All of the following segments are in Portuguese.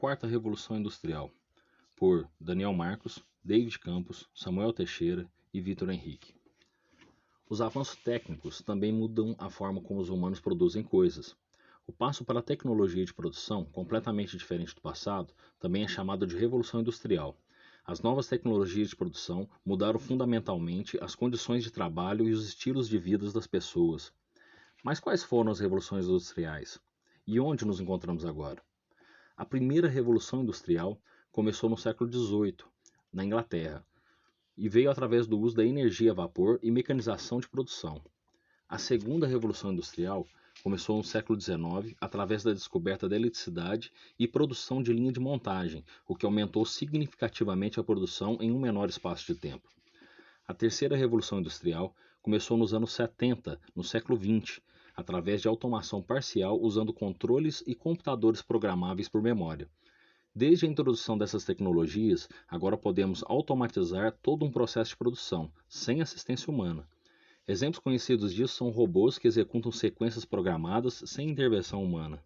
quarta revolução industrial, por Daniel Marcos, David Campos, Samuel Teixeira e Vitor Henrique. Os avanços técnicos também mudam a forma como os humanos produzem coisas. O passo para a tecnologia de produção, completamente diferente do passado, também é chamado de revolução industrial. As novas tecnologias de produção mudaram fundamentalmente as condições de trabalho e os estilos de vida das pessoas. Mas quais foram as revoluções industriais? E onde nos encontramos agora? A primeira revolução industrial começou no século XVIII, na Inglaterra, e veio através do uso da energia a vapor e mecanização de produção. A segunda revolução industrial começou no século XIX através da descoberta da eletricidade e produção de linha de montagem, o que aumentou significativamente a produção em um menor espaço de tempo. A terceira revolução industrial começou nos anos 70, no século XX, através de automação parcial usando controles e computadores programáveis por memória. Desde a introdução dessas tecnologias, agora podemos automatizar todo um processo de produção, sem assistência humana. Exemplos conhecidos disso são robôs que executam sequências programadas sem intervenção humana.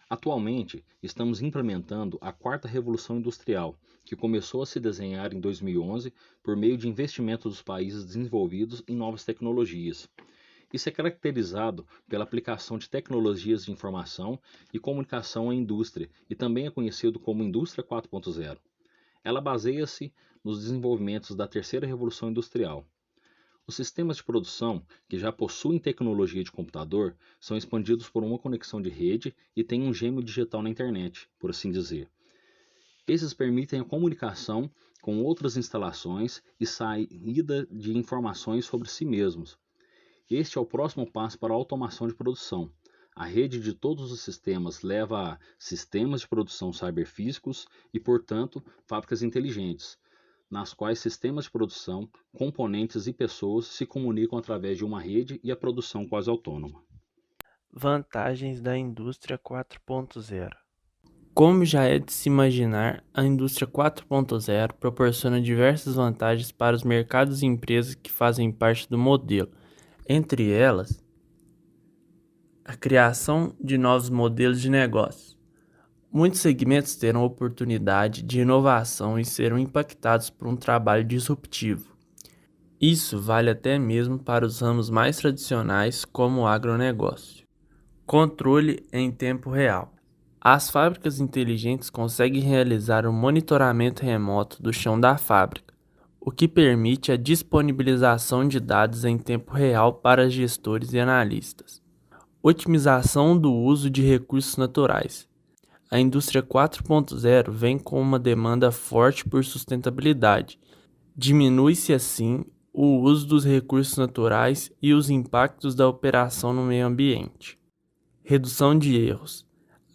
Atualmente, estamos implementando a quarta revolução industrial, que começou a se desenhar em 2011 por meio de investimentos dos países desenvolvidos em novas tecnologias. Isso é caracterizado pela aplicação de tecnologias de informação e comunicação à indústria e também é conhecido como Indústria 4.0. Ela baseia-se nos desenvolvimentos da terceira revolução industrial. Os sistemas de produção, que já possuem tecnologia de computador, são expandidos por uma conexão de rede e têm um gêmeo digital na internet, por assim dizer. Esses permitem a comunicação com outras instalações e saída de informações sobre si mesmos. Este é o próximo passo para a automação de produção. A rede de todos os sistemas leva a sistemas de produção cyberfísicos e, portanto, fábricas inteligentes, nas quais sistemas de produção, componentes e pessoas se comunicam através de uma rede e a produção quase autônoma. Vantagens da indústria 4.0. Como já é de se imaginar, a indústria 4.0 proporciona diversas vantagens para os mercados e empresas que fazem parte do modelo. Entre elas, a criação de novos modelos de negócio. Muitos segmentos terão oportunidade de inovação e serão impactados por um trabalho disruptivo. Isso vale até mesmo para os ramos mais tradicionais, como o agronegócio. Controle em tempo real. As fábricas inteligentes conseguem realizar o monitoramento remoto do chão da fábrica, o que permite a disponibilização de dados em tempo real para gestores e analistas. Otimização do uso de recursos naturais. A indústria 4.0 vem com uma demanda forte por sustentabilidade. Diminui-se assim o uso dos recursos naturais e os impactos da operação no meio ambiente. Redução de erros.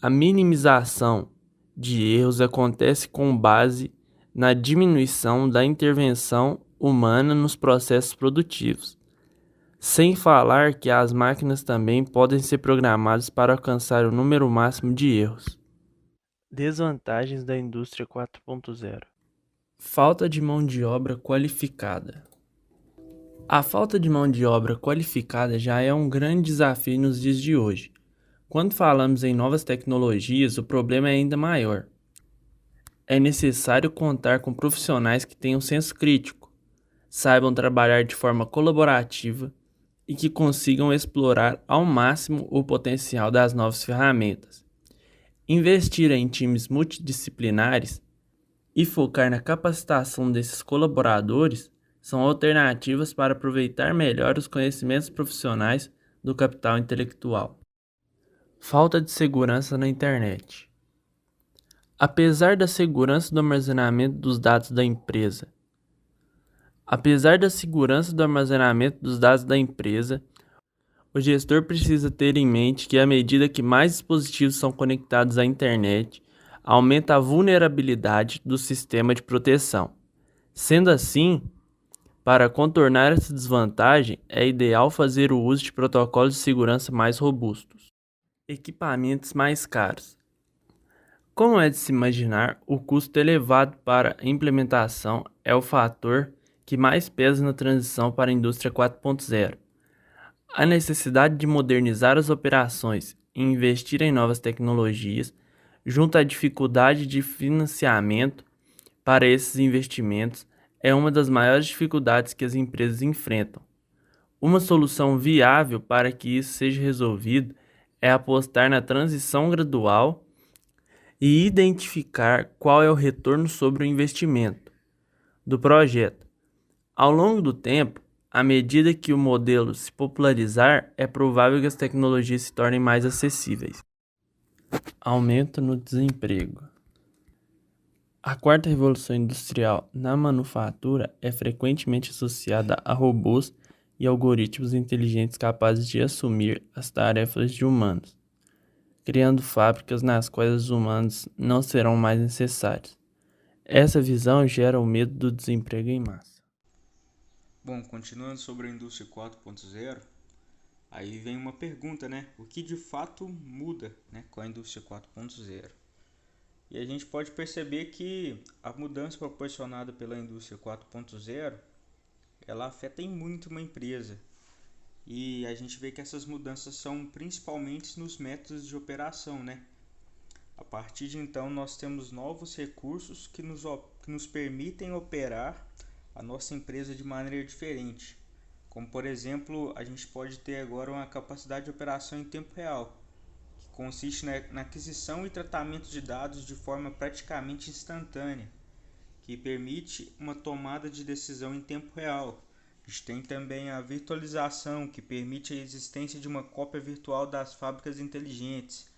A minimização de erros acontece com base na diminuição da intervenção humana nos processos produtivos. Sem falar que as máquinas também podem ser programadas para alcançar o número máximo de erros. Desvantagens da indústria 4.0. Falta de mão de obra qualificada. A falta de mão de obra qualificada já é um grande desafio nos dias de hoje. Quando falamos em novas tecnologias, o problema é ainda maior. É necessário contar com profissionais que tenham senso crítico, saibam trabalhar de forma colaborativa e que consigam explorar ao máximo o potencial das novas ferramentas. Investir em times multidisciplinares e focar na capacitação desses colaboradores são alternativas para aproveitar melhor os conhecimentos profissionais do capital intelectual. Falta de segurança na internet. Apesar da segurança do armazenamento dos dados da empresa, o gestor precisa ter em mente que à medida que mais dispositivos são conectados à internet, aumenta a vulnerabilidade do sistema de proteção. Sendo assim, para contornar essa desvantagem, é ideal fazer o uso de protocolos de segurança mais robustos. Equipamentos mais caros. Como é de se imaginar, o custo elevado para a implementação é o fator que mais pesa na transição para a indústria 4.0. A necessidade de modernizar as operações e investir em novas tecnologias junto à dificuldade de financiamento para esses investimentos, é uma das maiores dificuldades que as empresas enfrentam. Uma solução viável para que isso seja resolvido é apostar na transição gradual e identificar qual é o retorno sobre o investimento do projeto. Ao longo do tempo, à medida que o modelo se popularizar, é provável que as tecnologias se tornem mais acessíveis. Aumento no desemprego. A quarta revolução industrial na manufatura é frequentemente associada a robôs e algoritmos inteligentes capazes de assumir as tarefas de humanos, criando fábricas nas quais os humanos não serão mais necessários. Essa visão gera o medo do desemprego em massa. Bom, continuando sobre a indústria 4.0, aí vem uma pergunta, né? O que de fato muda, né, com a indústria 4.0? E a gente pode perceber que a mudança proporcionada pela indústria 4.0, ela afeta em muito uma empresa. E a gente vê que essas mudanças são principalmente nos métodos de operação, né? A partir de então, nós temos novos recursos que nos permitem operar a nossa empresa de maneira diferente. Como, por exemplo, a gente pode ter agora uma capacidade de operação em tempo real, que consiste na aquisição e tratamento de dados de forma praticamente instantânea, que permite uma tomada de decisão em tempo real. A gente tem também a virtualização, que permite a existência de uma cópia virtual das fábricas inteligentes,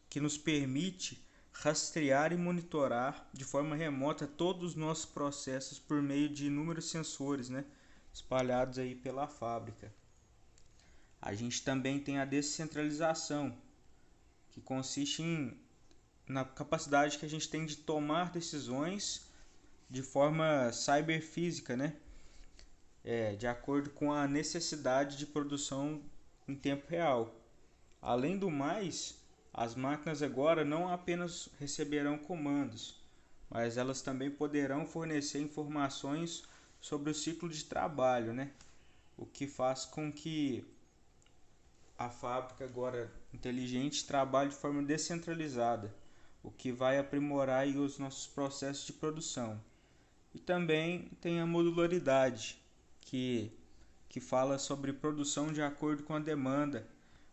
que nos permite rastrear e monitorar de forma remota todos os nossos processos por meio de inúmeros sensores, né, espalhados aí pela fábrica. A gente também tem a descentralização, que consiste na capacidade que a gente tem de tomar decisões de forma cyberfísica, né, de acordo com a necessidade de produção em tempo real. Além do mais, as máquinas agora não apenas receberão comandos, mas elas também poderão fornecer informações sobre o ciclo de trabalho, né? O que faz com que a fábrica agora inteligente trabalhe de forma descentralizada, o que vai aprimorar aí os nossos processos de produção. E também tem a modularidade, que fala sobre produção de acordo com a demanda,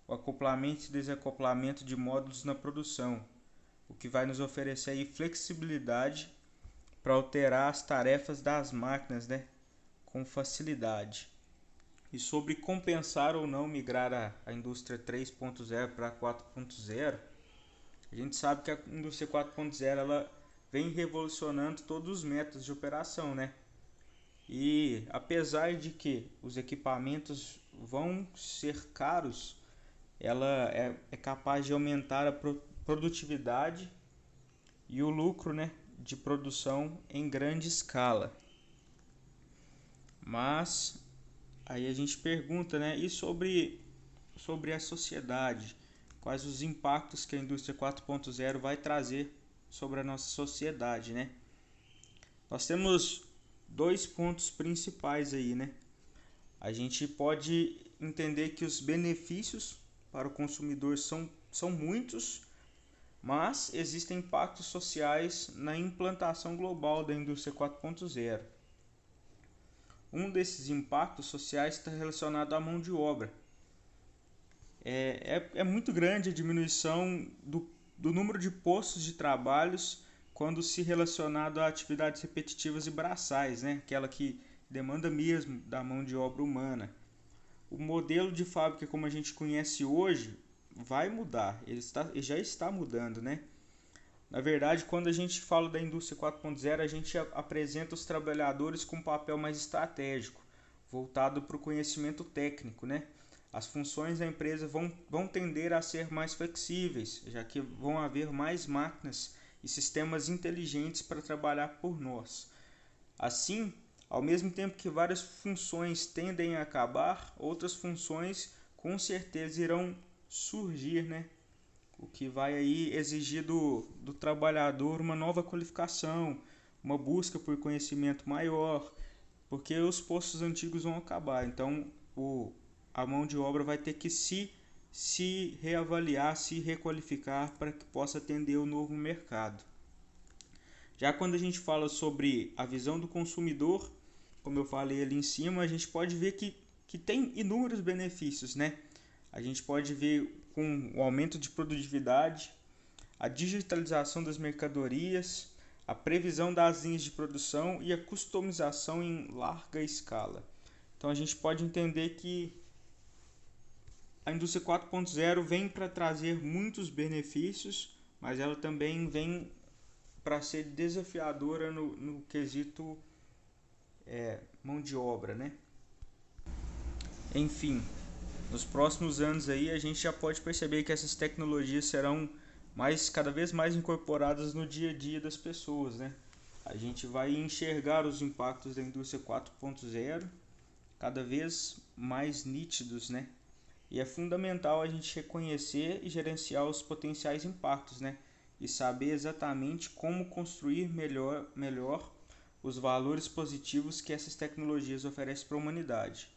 o acoplamento e desacoplamento de módulos na produção, o que vai nos oferecer aí flexibilidade para alterar as tarefas das máquinas, né, com facilidade. E sobre compensar ou não migrar a indústria 3.0 para 4.0, a gente sabe que a indústria 4.0 ela vem revolucionando todos os métodos de operação, né? E apesar de que os equipamentos vão ser caros, ela é capaz de aumentar a produtividade e o lucro, né, de produção em grande escala. Mas aí a gente pergunta, né, e sobre a sociedade? Quais os impactos que a indústria 4.0 vai trazer sobre a nossa sociedade, né? Nós temos dois pontos principais aí, né? A gente pode entender que os benefícios para o consumidor são muitos, mas existem impactos sociais na implantação global da indústria 4.0. Um desses impactos sociais está relacionado à mão de obra. É muito grande a diminuição do número de postos de trabalhos quando se relacionado a atividades repetitivas e braçais, né? Aquela que demanda mesmo da mão de obra humana. O modelo de fábrica como a gente conhece hoje vai mudar, ele já está mudando, né? Na verdade, quando a gente fala da indústria 4.0, a gente apresenta os trabalhadores com um papel mais estratégico, voltado para o conhecimento técnico, né? As funções da empresa vão tender a ser mais flexíveis, já que vão haver mais máquinas e sistemas inteligentes para trabalhar por nós. Assim, ao mesmo tempo que várias funções tendem a acabar, outras funções com certeza irão surgir, né? O que vai aí exigir do trabalhador uma nova qualificação, uma busca por conhecimento maior, porque os postos antigos vão acabar. Então, a mão de obra vai ter que se se reavaliar, se requalificar para que possa atender o novo mercado. Já quando a gente fala sobre a visão do consumidor, como eu falei ali em cima, a gente pode ver que tem inúmeros benefícios, né? A gente pode ver com o aumento de produtividade, a digitalização das mercadorias, a previsão das linhas de produção e a customização em larga escala. Então a gente pode entender que a indústria 4.0 vem para trazer muitos benefícios, mas ela também vem para ser desafiadora no quesito mão de obra, né? Enfim, nos próximos anos aí a gente já pode perceber que essas tecnologias serão cada vez mais incorporadas no dia a dia das pessoas, né? A gente vai enxergar os impactos da indústria 4.0 cada vez mais nítidos, né? E é fundamental a gente reconhecer e gerenciar os potenciais impactos, né? E saber exatamente como construir melhor os valores positivos que essas tecnologias oferecem para a humanidade.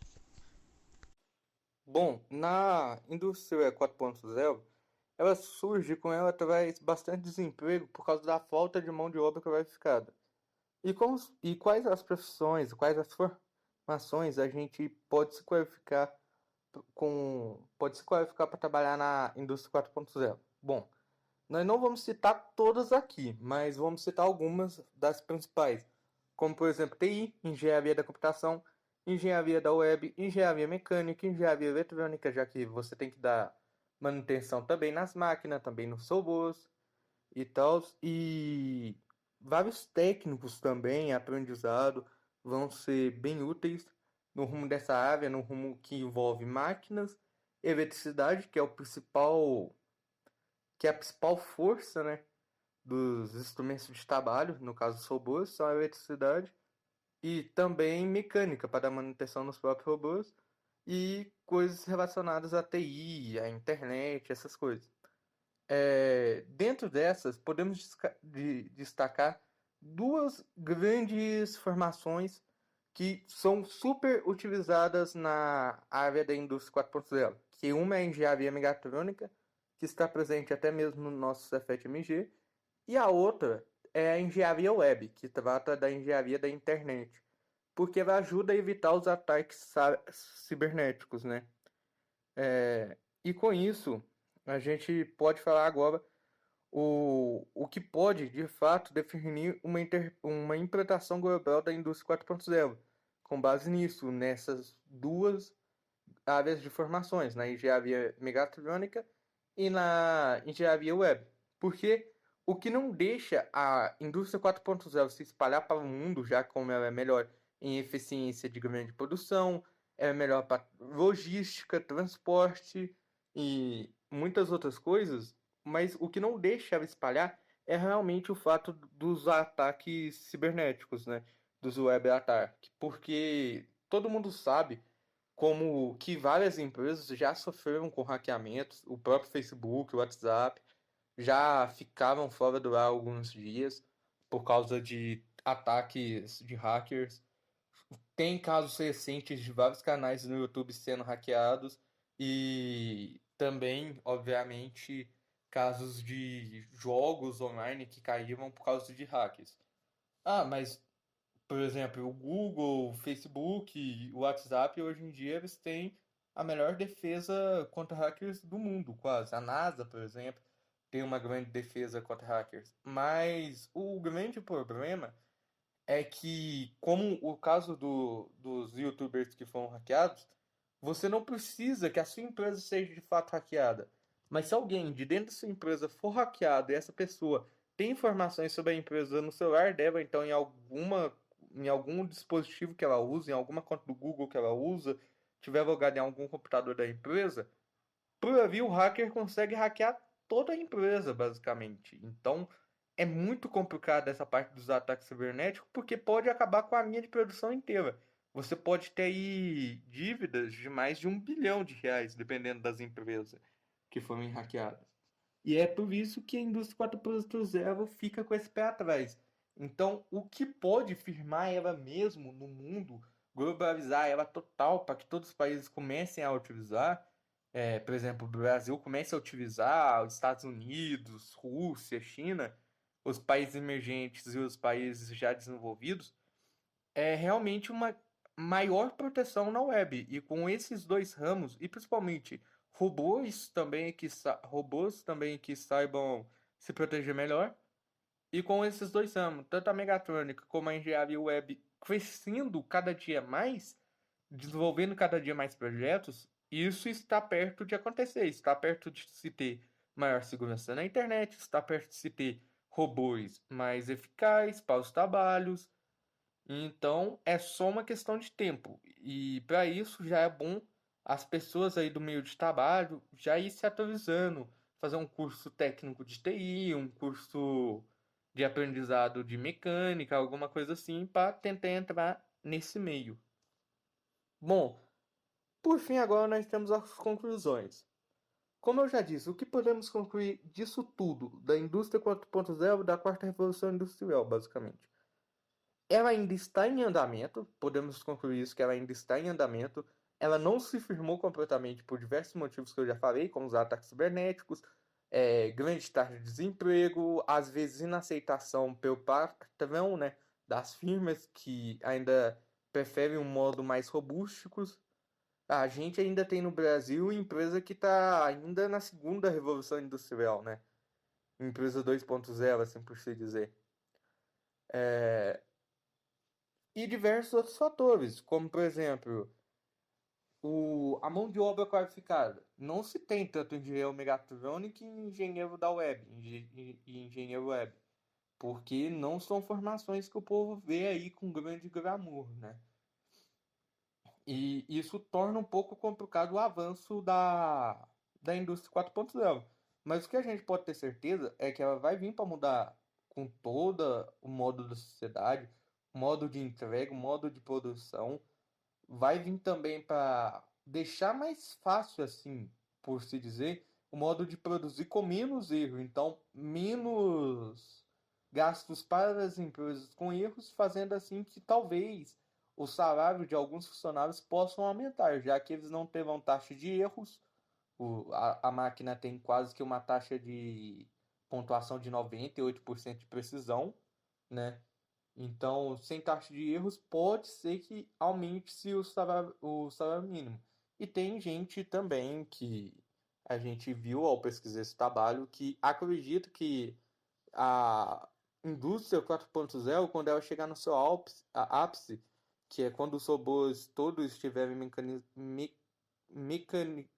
Bom, na indústria 4.0, ela surge com ela traz bastante desemprego por causa da falta de mão de obra qualificada. E quais as profissões, quais as formações a gente pode se qualificar para trabalhar na indústria 4.0? Bom, nós não vamos citar todas aqui, mas vamos citar algumas das principais, como por exemplo TI, engenharia da computação, engenharia da web, engenharia mecânica, engenharia eletrônica, já que você tem que dar manutenção também nas máquinas, também nos robôs e tal, e vários técnicos também, aprendizado, vão ser bem úteis no rumo dessa área, no rumo que envolve máquinas, eletricidade, que é a principal força, né, dos instrumentos de trabalho, no caso dos robôs, são a eletricidade, e também mecânica para dar manutenção nos próprios robôs, e coisas relacionadas à TI, à internet, essas coisas. Dentro dessas, podemos destacar duas grandes formações que são super utilizadas na área da indústria 4.0, que uma é a engenharia megatrônica, que está presente até mesmo no nosso Cefet-MG, e a outra é a engenharia web, que trata da engenharia da internet, porque ela ajuda a evitar os ataques cibernéticos, né? E com isso, a gente pode falar agora o que pode, de fato, definir uma implantação global da indústria 4.0, com base nisso, nessas duas áreas de formações, na engenharia megatrônica e na engenharia web. Porque o que não deixa a indústria 4.0 se espalhar para o mundo, já como ela é melhor em eficiência de grande produção, é melhor para logística, transporte e muitas outras coisas, mas o que não deixa ela espalhar é realmente o fato dos ataques cibernéticos, né? Dos web ataques, porque todo mundo sabe como que várias empresas já sofreram com hackeamentos, o próprio Facebook, o WhatsApp, já ficaram fora do ar alguns dias por causa de ataques de hackers. Tem casos recentes de vários canais no YouTube sendo hackeados e também, obviamente, casos de jogos online que caíram por causa de hackers. Ah, mas, por exemplo, o Google, o Facebook, o WhatsApp, hoje em dia eles têm a melhor defesa contra hackers do mundo, quase. A NASA, por exemplo, tem uma grande defesa contra hackers. Mas o grande problema é que, como o caso dos YouTubers que foram hackeados, você não precisa que a sua empresa seja de fato hackeada. Mas se alguém de dentro da sua empresa for hackeado e essa pessoa tem informações sobre a empresa no celular dela, então em algum dispositivo que ela usa, em alguma conta do Google que ela usa, tiver logado em algum computador da empresa, por ali o hacker consegue hackear toda a empresa, basicamente. Então, é muito complicado essa parte dos ataques cibernéticos, porque pode acabar com a linha de produção inteira. Você pode ter aí dívidas de mais de R$ 1 bilhão, dependendo das empresas que forem hackeadas. E é por isso que a indústria 4.0 fica com esse pé atrás. Então, o que pode firmar ela mesmo no mundo, globalizar ela total, para que todos os países comecem a utilizar, por exemplo, o Brasil comece a utilizar, os Estados Unidos, Rússia, China, os países emergentes e os países já desenvolvidos, é realmente uma maior proteção na web. E com esses dois ramos, e principalmente robôs também que saibam se proteger melhor, e com esses dois ramos, tanto a mecatrônica como a engenharia web crescendo cada dia mais, desenvolvendo cada dia mais projetos, isso está perto de acontecer, está perto de se ter maior segurança na internet, está perto de se ter robôs mais eficazes para os trabalhos. Então é só uma questão de tempo. E para isso já é bom as pessoas aí do meio de trabalho já ir se atualizando, fazer um curso técnico de TI, um curso de aprendizado de mecânica, alguma coisa assim, para tentar entrar nesse meio. Bom, por fim, agora nós temos as conclusões. Como eu já disse, o que podemos concluir disso tudo, da indústria 4.0, da quarta revolução industrial, basicamente? Ela ainda está em andamento, podemos concluir isso, que ela ainda está em andamento. Ela não se firmou completamente por diversos motivos que eu já falei, como os ataques cibernéticos, grande taxa de desemprego, às vezes inaceitação pelo patrão, né, das firmas que ainda preferem um modo mais rústico. A gente ainda tem no Brasil empresa que está ainda na segunda revolução industrial, né? Empresa 2.0, assim por se dizer. E diversos outros fatores, como por exemplo, a mão de obra qualificada. Não se tem tanto engenheiro megatrônico e engenheiro da web, e engenheiro web, porque não são formações que o povo vê aí com grande glamour, né? E isso torna um pouco complicado o avanço da indústria 4.0. Mas o que a gente pode ter certeza é que ela vai vir para mudar com todo o modo da sociedade, o modo de entrega, o modo de produção. Vai vir também para deixar mais fácil, assim, por se dizer, o modo de produzir com menos erro. Então, menos gastos para as empresas com erros, fazendo assim que talvez o salário de alguns funcionários possam aumentar, já que eles não terão taxa de erros. A máquina tem quase que uma taxa de pontuação de 98% de precisão, né? Então, sem taxa de erros, pode ser que aumente-se o salário mínimo. E tem gente também que a gente viu ao pesquisar esse trabalho que acredita que a indústria 4.0, quando ela chegar no seu ápice, que é quando os robôs todos estiverem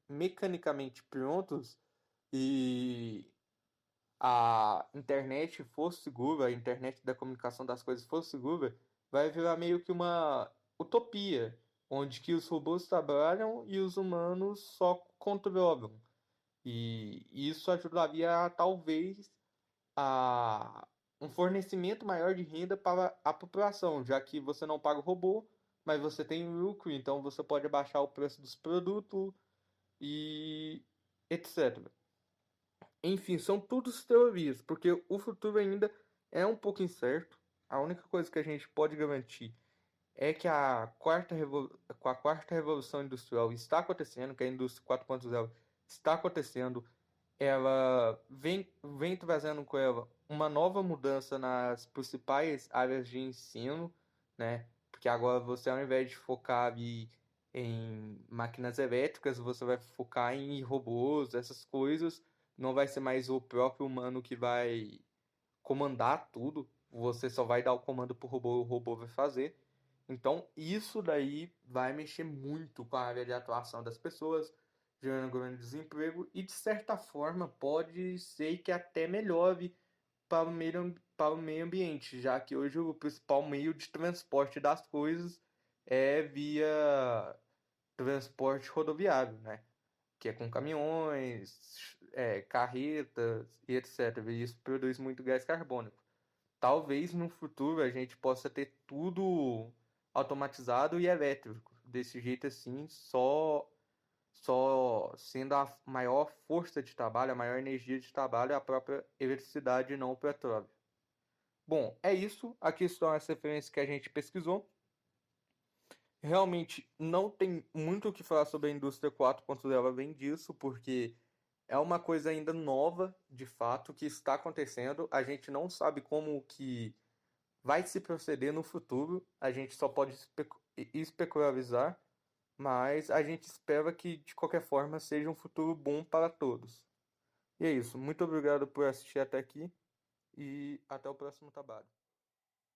mecanicamente prontos e a internet for segura, a internet da comunicação das coisas for segura, vai virar meio que uma utopia, onde que os robôs trabalham e os humanos só controlam. E isso ajudaria talvez a um fornecimento maior de renda para a população, já que você não paga o robô, mas você tem lucro, então você pode abaixar o preço dos produtos e etc. Enfim, são todos teorias, porque o futuro ainda é um pouco incerto. A única coisa que a gente pode garantir é que com a quarta revolução industrial está acontecendo, que a indústria 4.0 está acontecendo, ela vem trazendo com ela uma nova mudança nas principais áreas de ensino, né? Porque agora você, ao invés de focar ali em máquinas elétricas, você vai focar em robôs, essas coisas. Não vai ser mais o próprio humano que vai comandar tudo. Você só vai dar o comando pro robô e o robô vai fazer. Então, isso daí vai mexer muito com a área de atuação das pessoas, gerando grande desemprego e, de certa forma, pode ser que até melhore para o meio ambiente, já que hoje o principal meio de transporte das coisas é via transporte rodoviário, né? Que é com caminhões, carretas e etc. E isso produz muito gás carbônico. Talvez no futuro a gente possa ter tudo automatizado e elétrico. Desse jeito assim, só sendo a maior força de trabalho, a maior energia de trabalho, a própria eletricidade e não o petróleo. Bom, é isso. Aqui estão as referências que a gente pesquisou. Realmente não tem muito o que falar sobre a indústria 4.0 além disso, porque é uma coisa ainda nova, de fato, que está acontecendo. A gente não sabe como que vai se proceder no futuro. A gente só pode especularizar, mas a gente espera que, de qualquer forma, seja um futuro bom para todos. E é isso. Muito obrigado por assistir até aqui e até o próximo trabalho.